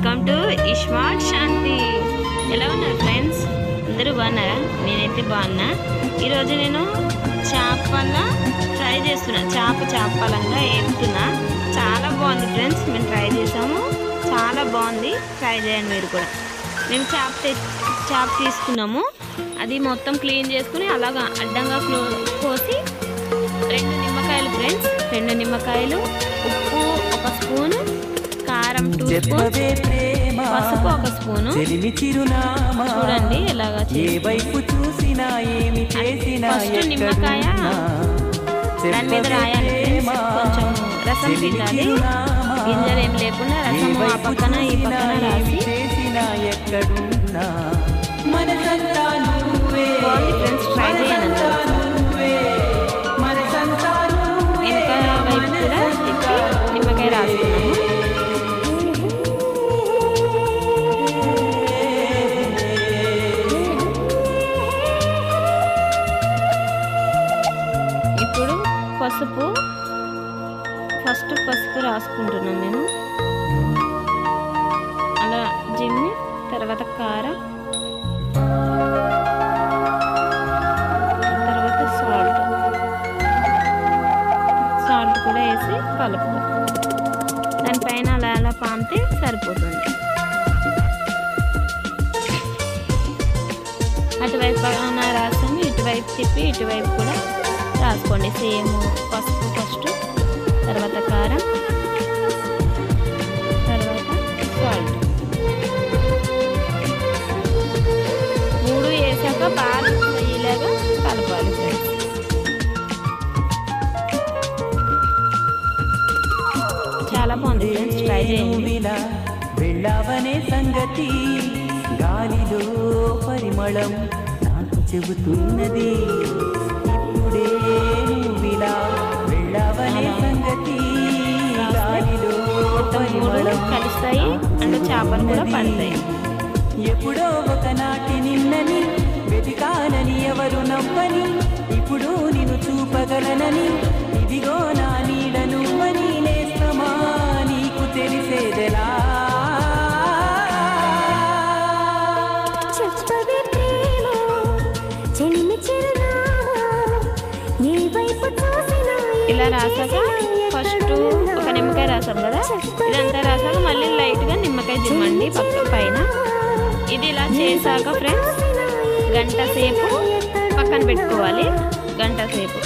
Welcome to iSmart శాంతి. ఎలా ఉన్నారు friends? అందరూ బాగున్నారా? నేనైతే బాగున్నా. ఈరోజు నేను చేపల ఫ్రై చేస్తున్నా. చేపలంగా వేపుతున్నా. చాలా బాగుంది ఫ్రెండ్స్. మేము ట్రై చేసాము, చాలా బాగుంది. ట్రై చేయండి మీరు కూడా. మేము చేప తీసుకున్నాము. అది మొత్తం క్లీన్ చేసుకుని అలాగా అడ్డంగా కోసి 2 నిమ్మకాయలు ఫ్రెండ్స్, 2 నిమ్మకాయలు, ఉప్పు 1 స్పూను, కారం 2 స్పూన్స్, పసుపు 1 స్పూను. చూడండి ఎలాగా ఫస్ట్ నిమ్మకాయ దాని మీద రాయాలి ఫ్రెండ్స్. కొంచెం రసం పిండాలి, గింజలు ఏం లేకుండా రసం ఆ పక్కన ఈ పక్కన రాసి బాగుంది ఫ్రెండ్స్. ట్రై చేయండి. వెనక వైపు కూడా తిప్పి నిమ్మకాయ రాసుకున్నాము. ఇప్పుడు ఫస్ట్ పసుపు రాసుకుంటున్నాం మేము. అలా జిమ్మి తర్వాత కారం, తర్వాత సాల్ట్ కూడా వేసి కలుపుతాం. దానిపైన అలా పామితే సరిపోతుంది. అటువైపు రాసాము, ఇటువైపు తిప్పి ఇటువైపు కూడా రాసుకోండి. సేమ్ పసుపు ఫస్ట్, తర్వాత కారం, తర్వాత సాల్ట్ 3 వేసాక బాగా ఇలాగా కలపాలి ఫ్రెండ్స్. చాలా బాగుంది ఫ్రెండ్స్. ట్రై చేయండి. వెళ్ళవనే సంగతి గాలిలో పరిమళం నాకు చెబుతున్నది. ఇప్పుడే నువ్విలా వెళ్ళవనే సంగతి గాలిలో పరిమళం కలుస్తాయి అండ్ చేపలు కూడా పడతాయి. ఎప్పుడో ఒకనాటి నిన్నని వెతికానని ఎవరు నమ్మని, ఇప్పుడు నిన్ను చూపగలనని ఇదిగో నా నీడ నువ్వని నేస్తమా నీకు తెలిసేదెలా? ఇలా రాసాక ఫస్ట్ 1 నిమ్మకాయ రాసాం కదా, ఇదంతా రాసాక మళ్ళీ లైట్గా నిమ్మకాయ జిమ్మండి పైన. ఇది ఇలా చేశాక ఫ్రెండ్స్ గంట సేపు పక్కన పెట్టుకోవాలి. గంట సేపు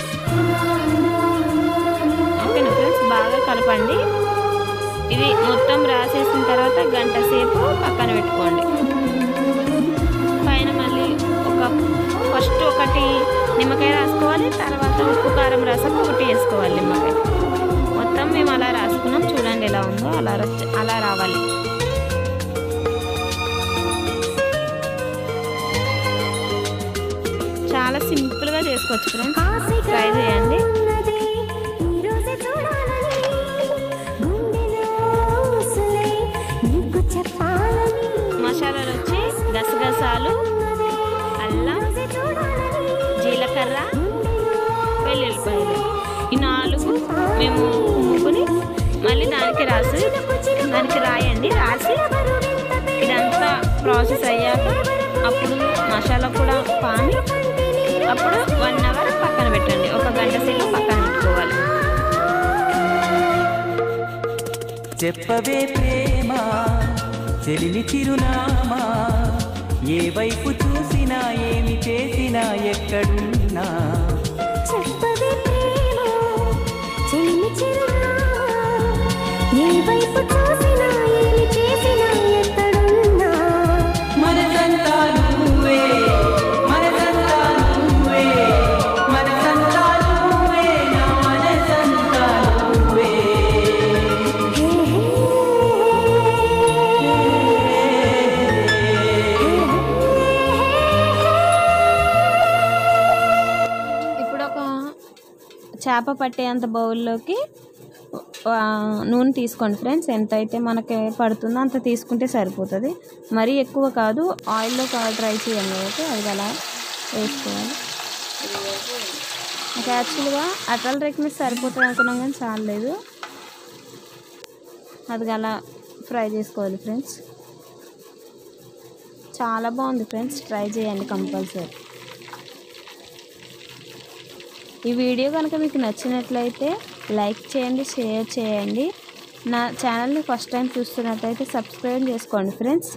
ఓకేనా ఫ్రెండ్స్? బాగా కలపండి. ఇది మొత్తం రాసేసిన తర్వాత గంట సేపు పక్కన పెట్టుకోండి. పైన మళ్ళీ ఫస్ట్ 1 నిమ్మకాయ రాసుకోవాలి, తర్వాత ఉప్పు కారం రాసాక 1 వేసుకోవాలి నిమ్మకాయ. మొత్తం మేము అలా రాసుకున్నాం. చూడండి ఎలా ఉందో, అలా రావాలి. చాలా సింపుల్గా చేసుకోవచ్చు ఫ్రెండ్స్. ట్రై చేయండి. మసాలాలు వచ్చి గసగసాలు, అల్లం, జీలకర్ర, వెల్లుల్లిపాయలు, ఈ 4 మేము ఉమ్ముకొని మళ్ళీ దానికి రాయండి. రాసి ఇదంతా ప్రాసెస్ అయ్యాక అప్పుడు మసాలా కూడా పామి అప్పుడు 1 అవర్ పక్కన పెట్టండి. 1 గంట సేపు పక్కన పెట్టుకోవాలి. చెప్పవే ప్రేమ చెలిని చిరునామా, ఏ వైపు చూసినా ఏమి చేసినా ఎక్కడున్నా. చెప్పవే ప్రేమ చెలిని చిరునామా, ఏ వైపు చూసినా ఏమి చేసినా ఎక్కడున్నా. మనసంతా నువ్వే, మనసంతా నువ్వే, మనసంతా నువ్వే, నా మనసంతా నువ్వే. ఇప్పుడు ఒక చేప పట్టేంత బౌల్లోకి నూనె తీసుకోండి ఫ్రెండ్స్. ఎంత అయితే మనకి పడుతుందో అంత తీసుకుంటే సరిపోతుంది. మరీ ఎక్కువ కాదు. ఆయిల్లో ట్రై చేయండి కాబట్టి అది అలా వేసుకోవాలి. యాక్చువల్గా అటల్ రేక్ మీద సరిపోతుంది అనుకున్నాం కానీ చాలలేదు. అది అలా ఫ్రై చేసుకోవాలి ఫ్రెండ్స్. చాలా బాగుంది ఫ్రెండ్స్, ట్రై చేయండి కంపల్సరీ. ఈ వీడియో కనుక మీకు నచ్చినట్లయితే లైక్ చేయండి, షేర్ చేయండి. నా ఛానల్ని ఫస్ట్ టైం చూస్తున్నట్లయితే సబ్స్క్రైబ్ చేసుకోండి ఫ్రెండ్స్.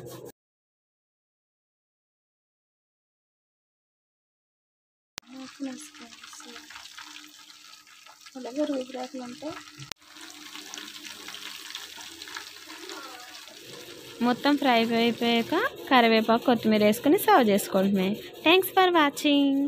మొత్తం ఫ్రై అయిపోయాక కరివేపాకు, కొత్తిమీర వేసుకొని సర్వ్ చేసుకోవడమే. Thanks for watching.